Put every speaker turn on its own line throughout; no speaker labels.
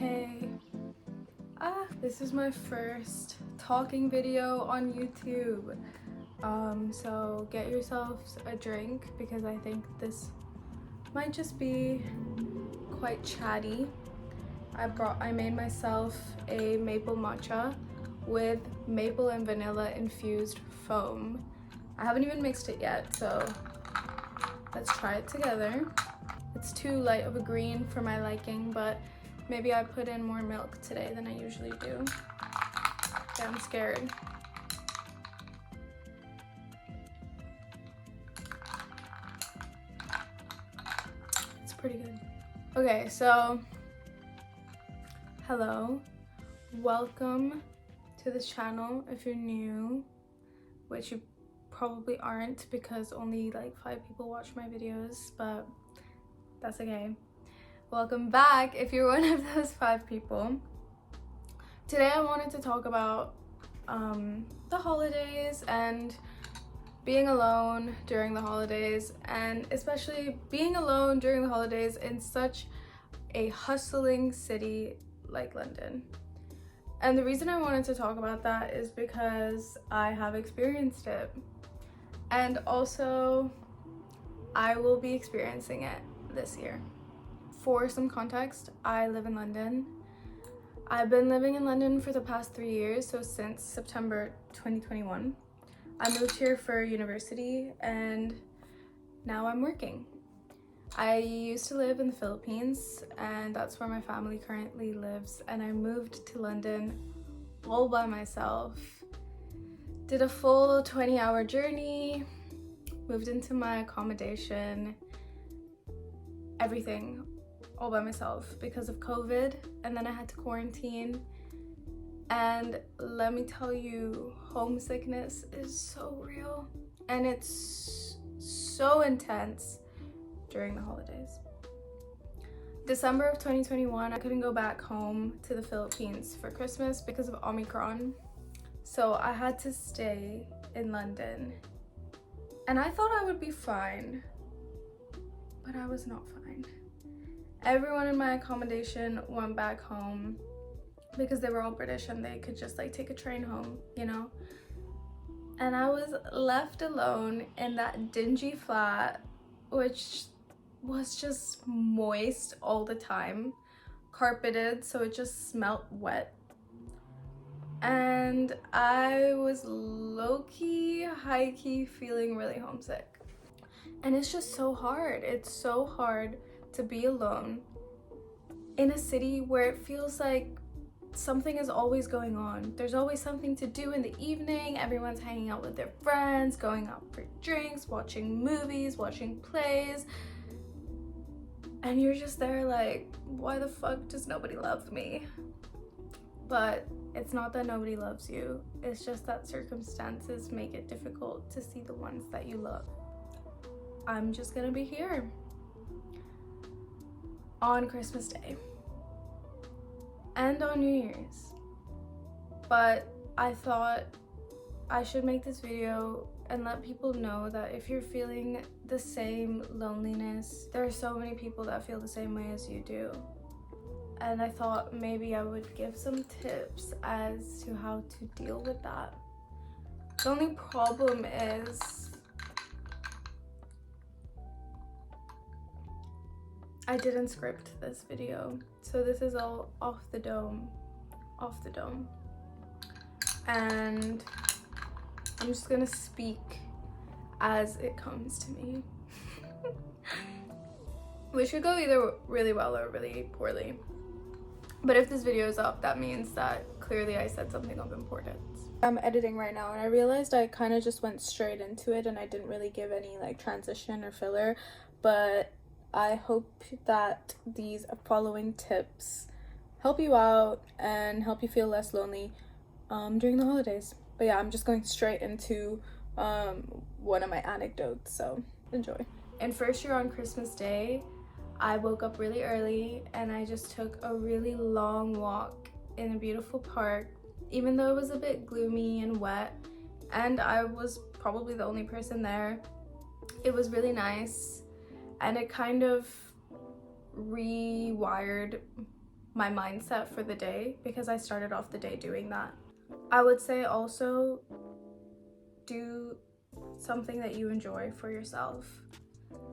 Hey, this is my first talking video on YouTube. So get yourselves a drink because I think this might just be quite chatty. I made myself a maple matcha with maple and vanilla infused foam. I haven't even mixed it yet, so let's try it together. It's too light of a green for my liking, but maybe I put in more milk today than I usually do. Yeah, I'm scared. It's pretty good. Okay, so hello, welcome to this channel if you're new, which you probably aren't because only like 5 people watch my videos, but that's okay. Welcome back if you're one of those 5 people. Today I wanted to talk about the holidays and being alone during the holidays, and especially being alone during the holidays in such a hustling city like London. And the reason I wanted to talk about that is because I have experienced it, and also I will be experiencing it this year. For some context, I live in London. I've been living in London for the past 3 years, so since September 2021. I moved here for university and now I'm working. I used to live in the Philippines and that's where my family currently lives, and I moved to London all by myself. Did a full 20-hour journey, moved into my accommodation, everything all by myself because of COVID, and then I had to quarantine. And let me tell you, homesickness is so real and it's so intense during the holidays. December of 2021, I couldn't go back home to the Philippines for Christmas because of Omicron. So I had to stay in London. And I thought I would be fine, but I was not fine. Everyone in my accommodation went back home because they were all British and they could just like take a train home, you know? And I was left alone in that dingy flat, which was just moist all the time, carpeted, so it just smelled wet. And I was low-key, high-key feeling really homesick. And it's just so hard. It's so hard to be alone in a city where it feels like something is always going on. There's always something to do in the evening. Everyone's hanging out with their friends, going out for drinks, watching movies, watching plays. And you're just there like, why the fuck does nobody love me? But it's not that nobody loves you. It's just that circumstances make it difficult to see the ones that you love. I'm just gonna be here on Christmas Day and on New Year's, but I thought I should make this video and let people know that if you're feeling the same loneliness, there are so many people that feel the same way as you do, and I thought maybe I would give some tips as to how to deal with that. The only problem is I didn't script this video, so this is all off the dome. And I'm just gonna speak as it comes to me. Which could go either really well or really poorly. But if this video is up, that means that clearly I said something of importance. I'm editing right now and I realized I kind of just went straight into it and I didn't really give any like transition or filler, but I hope that these following tips help you out and help you feel less lonely during the holidays. But yeah, I'm just going straight into one of my anecdotes, so enjoy. And first year on Christmas Day, I woke up really early and I just took a really long walk in a beautiful park, even though it was a bit gloomy and wet and I was probably the only person there. It was really nice. And it kind of rewired my mindset for the day, because I started off the day doing that. I would say also do something that you enjoy for yourself.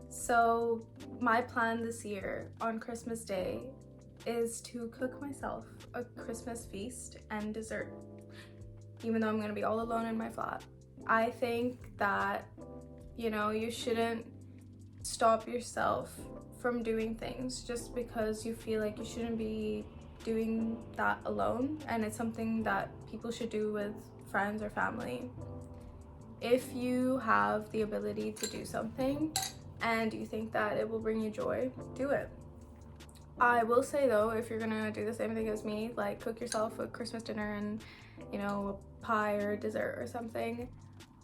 So my plan this year on Christmas Day is to cook myself a Christmas feast and dessert, even though I'm gonna be all alone in my flat. I think that, you know, you shouldn't stop yourself from doing things just because you feel like you shouldn't be doing that alone, and it's something that people should do with friends or family. If you have the ability to do something and you think that it will bring you joy, do it. I will say though, if you're gonna do the same thing as me, like cook yourself a Christmas dinner and, you know, a pie or dessert or something,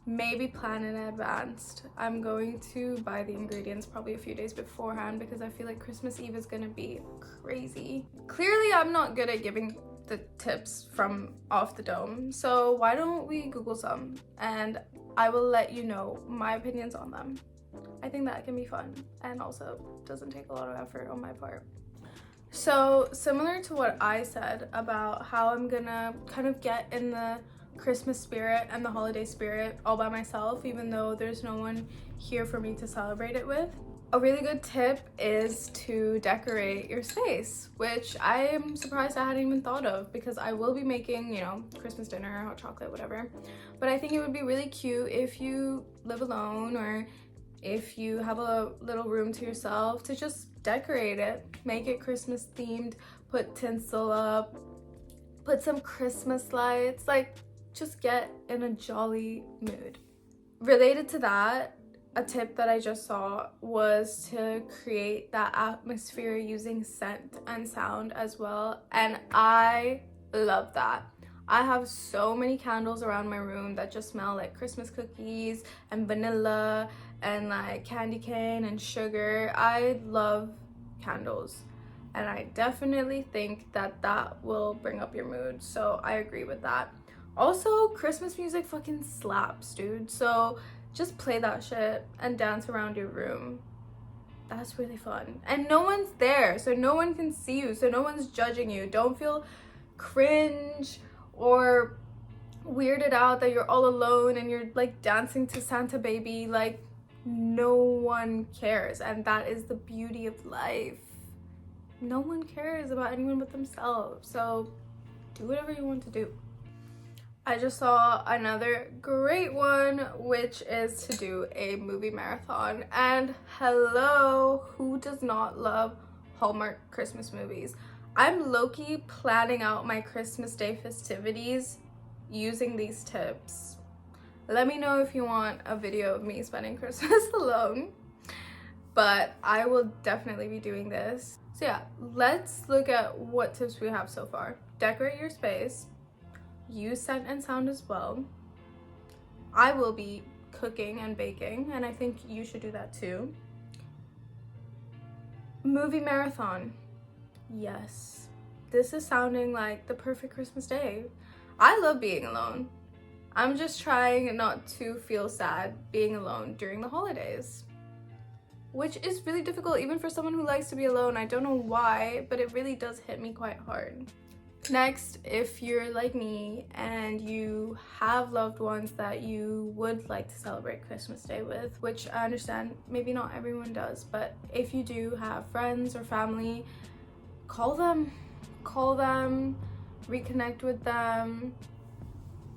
maybe plan in advance. I'm going to buy the ingredients probably a few days beforehand because I feel like Christmas Eve is gonna be crazy. Clearly I'm not good at giving the tips from off the dome, so why don't we Google some and I will let you know my opinions on them. I think that can be fun and also doesn't take a lot of effort on my part. So similar to what I said about how I'm gonna kind of get in the Christmas spirit and the holiday spirit all by myself, even though there's no one here for me to celebrate it with, a really good tip is to decorate your space, which I am surprised I hadn't even thought of because I will be making, you know, Christmas dinner, hot chocolate, whatever. But I think it would be really cute if you live alone or if you have a little room to yourself to just decorate it, make it Christmas themed, put tinsel up, put some Christmas lights, like just get in a jolly mood. Related to that, a tip that I just saw was to create that atmosphere using scent and sound as well, and I love that. I have so many candles around my room that just smell like Christmas cookies and vanilla and like candy cane and sugar. I love candles and I definitely think that that will bring up your mood, so I agree with that. Also, Christmas music fucking slaps, dude, so just play that shit and dance around your room. That's really fun. And no one's there, so no one can see you, so no one's judging you. Don't feel cringe or weirded out that you're all alone and you're like dancing to Santa Baby. Like, no one cares, and that is the beauty of life. No one cares about anyone but themselves, so do whatever you want to do. I just saw another great one, which is to do a movie marathon. And hello, who does not love Hallmark Christmas movies? I'm low-key planning out my Christmas Day festivities using these tips. Let me know if you want a video of me spending Christmas alone, but I will definitely be doing this. So yeah, let's look at what tips we have so far. Decorate your space. Use scent and sound as well. I will be cooking and baking, and I think you should do that too. Movie marathon. Yes, this is sounding like the perfect Christmas day. I love being alone. I'm just trying not to feel sad being alone during the holidays, which is really difficult even for someone who likes to be alone. I don't know why, but it really does hit me quite hard. Next, if you're like me and you have loved ones that you would like to celebrate Christmas Day with, which I understand maybe not everyone does, but if you do have friends or family, call them, reconnect with them.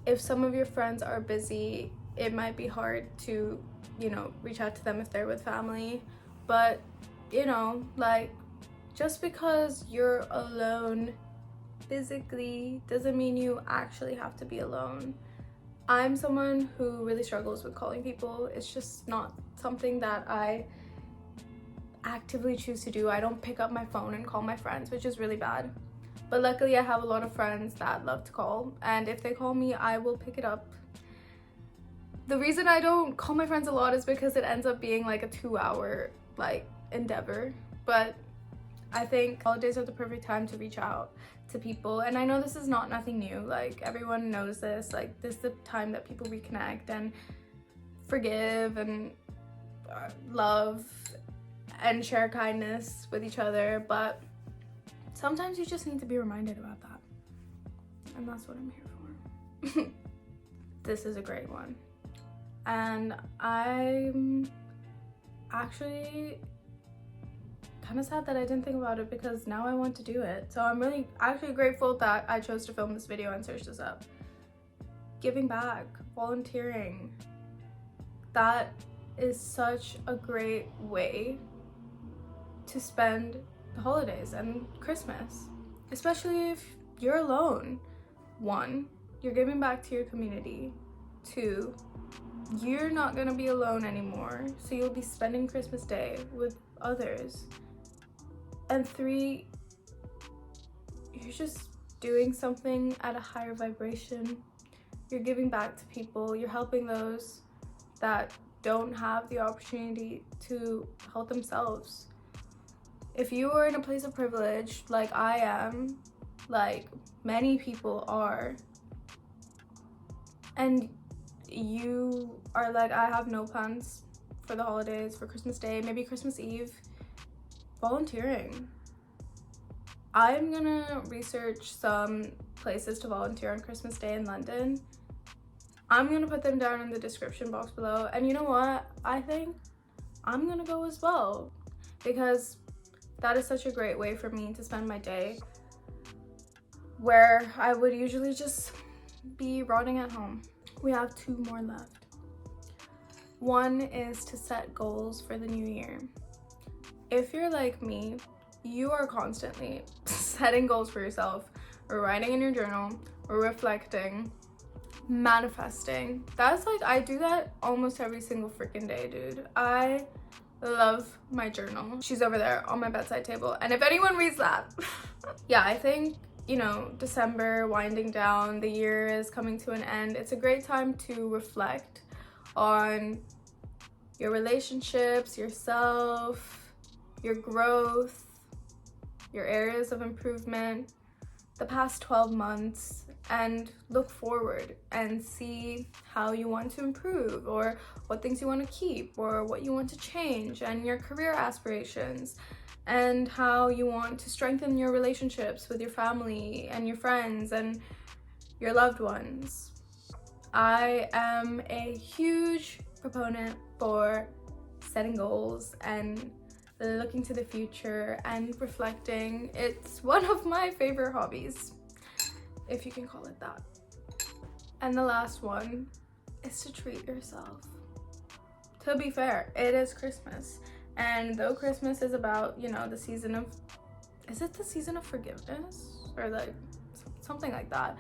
If some of your friends are busy, it might be hard to, you know, reach out to them if they're with family, but you know, like, just because you're alone physically doesn't mean you actually have to be alone. I'm someone who really struggles with calling people. It's just not something that I actively choose to do. I don't pick up my phone and call my friends, which is really bad. But luckily I have a lot of friends that love to call, and if they call me, I will pick it up. The reason I don't call my friends a lot is because it ends up being like a 2-hour like endeavor, but I think holidays are the perfect time to reach out to people. And I know this is nothing new, like everyone knows this, like this is the time that people reconnect and forgive and love and share kindness with each other. But sometimes you just need to be reminded about that. And that's what I'm here for. This is a great one. And I'm actually kind of sad that I didn't think about it, because now I want to do it. So I'm really actually grateful that I chose to film this video and search this up. Giving back, volunteering. That is such a great way to spend the holidays and Christmas, especially if you're alone. 1, you're giving back to your community. 2, you're not gonna be alone anymore, so you'll be spending Christmas Day with others. And 3, you're just doing something at a higher vibration. You're giving back to people. You're helping those that don't have the opportunity to help themselves. If you are in a place of privilege, like I am, like many people are, and you are like, I have no plans for the holidays, for Christmas Day, maybe Christmas Eve, volunteering. I'm gonna research some places to volunteer on Christmas Day in London. I'm gonna put them down in the description box below. And you know what? I think I'm gonna go as well, because that is such a great way for me to spend my day, where I would usually just be rotting at home. We have 2 more left. 1 is to set goals for the new year. If you're like me, you are constantly setting goals for yourself, or writing in your journal, or reflecting, manifesting. That's like, I do that almost every single freaking day, dude. I love my journal. She's over there on my bedside table, and if anyone reads that, yeah, I think, you know, December winding down, the year is coming to an end. It's a great time to reflect on your relationships, yourself, your growth, your areas of improvement, the past 12 months, and look forward and see how you want to improve, or what things you want to keep, or what you want to change, and your career aspirations, and how you want to strengthen your relationships with your family and your friends and your loved ones. I am a huge proponent for setting goals and looking to the future and reflecting. It's one of my favorite hobbies, if you can call it that. And the last one is to treat yourself. To be fair, it is Christmas. And though Christmas is about, you know, the season of, is it the season of forgiveness? Or like something like that.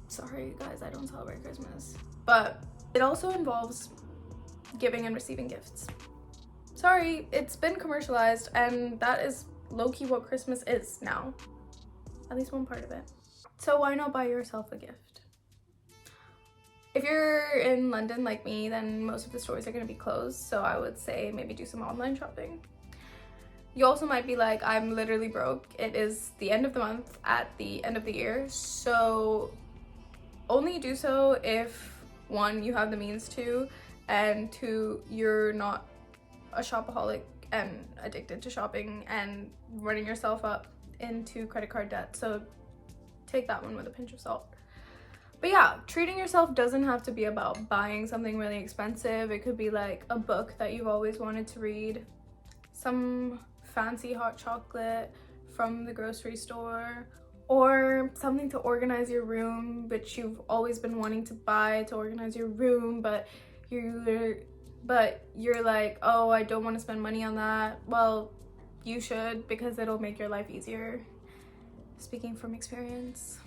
Sorry you guys, I don't celebrate Christmas. But it also involves giving and receiving gifts. Sorry, it's been commercialized, and that is low-key what Christmas is now. At least one part of it. So why not buy yourself a gift? If you're in London like me, then most of the stores are going to be closed, so I would say maybe do some online shopping. You also might be like, I'm literally broke. It is the end of the month at the end of the year, so only do so if 1, you have the means to, and 2, you're not a shopaholic and addicted to shopping and running yourself up into credit card debt. So take that one with a pinch of salt. But yeah, treating yourself doesn't have to be about buying something really expensive. It could be like a book that you've always wanted to read, some fancy hot chocolate from the grocery store, or something to organize your room, which you've always been wanting to buy to organize your room, but you're like, oh, I don't want to spend money on that. Well, you should, because it'll make your life easier. Speaking from experience.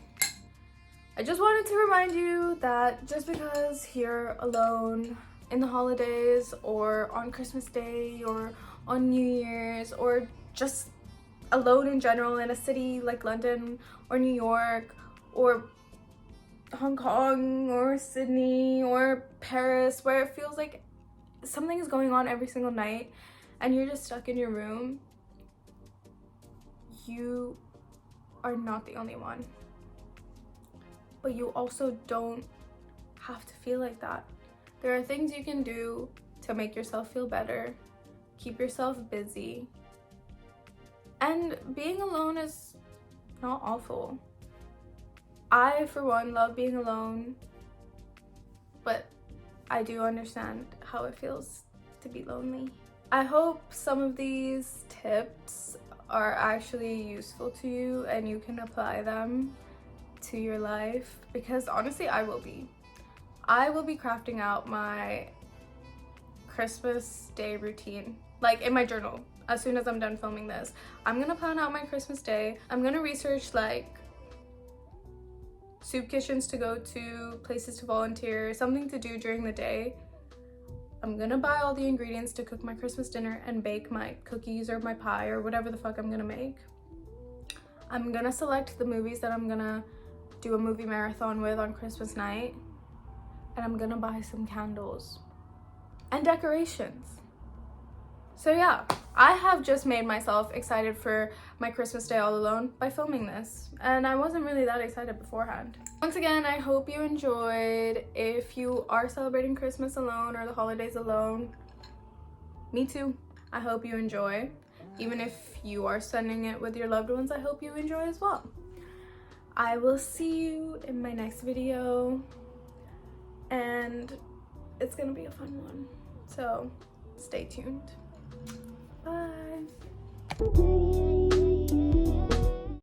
I just wanted to remind you that just because you're alone in the holidays, or on Christmas Day, or on New Year's, or just alone in general in a city like London or New York or Hong Kong or Sydney or Paris, where it feels like something is going on every single night and you're just stuck in your room, you are not the only one. But you also don't have to feel like that. There are things you can do to make yourself feel better, keep yourself busy, And being alone is not awful. I, for one, love being alone, but I do understand how it feels to be lonely. I hope some of these tips are actually useful to you and you can apply them to your life, because honestly I will be crafting out my Christmas day routine, like in my journal. As soon as I'm done filming this, I'm gonna plan out my Christmas day. I'm gonna research like soup kitchens to go to, places to volunteer, something to do during the day. I'm gonna buy all the ingredients to cook my Christmas dinner and bake my cookies or my pie or whatever the fuck I'm gonna make. I'm gonna select the movies that I'm gonna do a movie marathon with on Christmas night, and I'm gonna buy some candles and decorations. So yeah, I have just made myself excited for my Christmas day all alone by filming this, and I wasn't really that excited beforehand. Once again, I hope you enjoyed. If you are celebrating Christmas alone or the holidays alone, me too. I hope you enjoy. Even if you are spending it with your loved ones, I hope you enjoy as well. I will see you in my next video, and it's gonna be a fun one, so stay tuned. Bye.